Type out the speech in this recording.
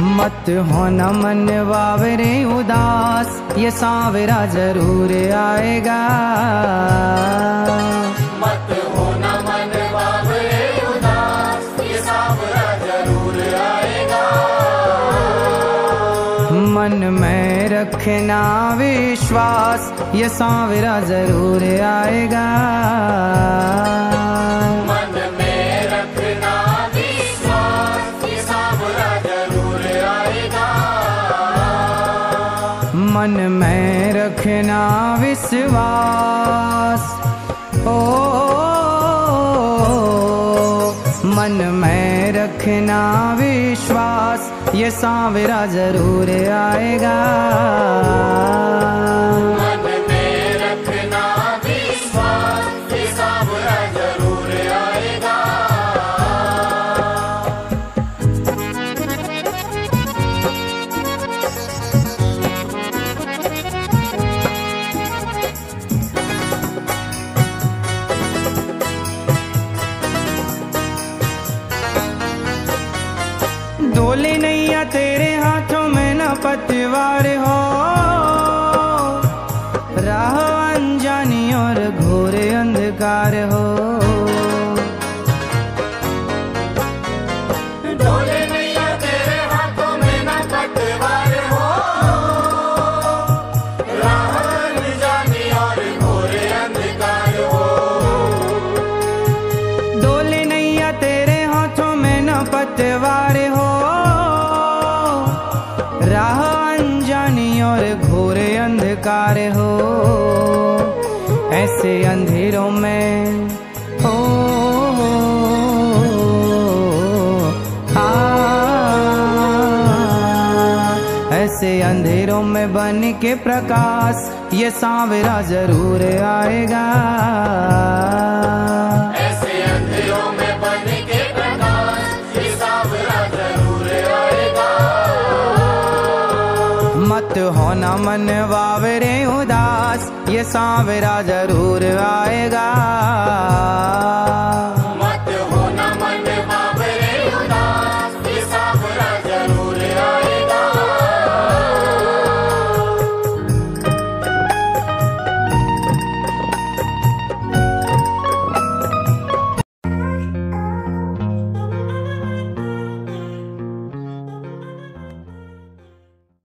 मत होना मन बावरे उदास, ये सांवरा जरूर आएगा। मत होना मन बावरे उदास, ये सांवरा जरूर आएगा। मन में रखना विश्वास, ये सांवरा जरूर आएगा। मन में रखना विश्वास, ये सांवरा जरूर आएगा। मन में रखना विश्वास, ओ मन में रखना विश्वास, ये सांवरा जरूर आएगा। मन में रखना विश्वास, ये सांवरा जरूर आएगा। डोले नैया तेरे हाथों में न पतवार हो, राह अनजानी और घोर अंधकार हो। डोले नैया तेरे हाथों में न पतवार हो, राह अनजानी और घोर अंधकार हो। डोले नैया तेरे हाथों में न पतवार हो, राह अनजानी और घोर अंधकार हो। ऐसे अंधेरों में हो ऐसे अंधेरों में बन के प्रकाश, ये सांवरा जरूर आएगा। ऐसे अंधेरों में बन के प्रकाश, ये सांवरा जरूर आएगा। मत होना मन बावरे उदास, ये सांवरा जरूर आएगा।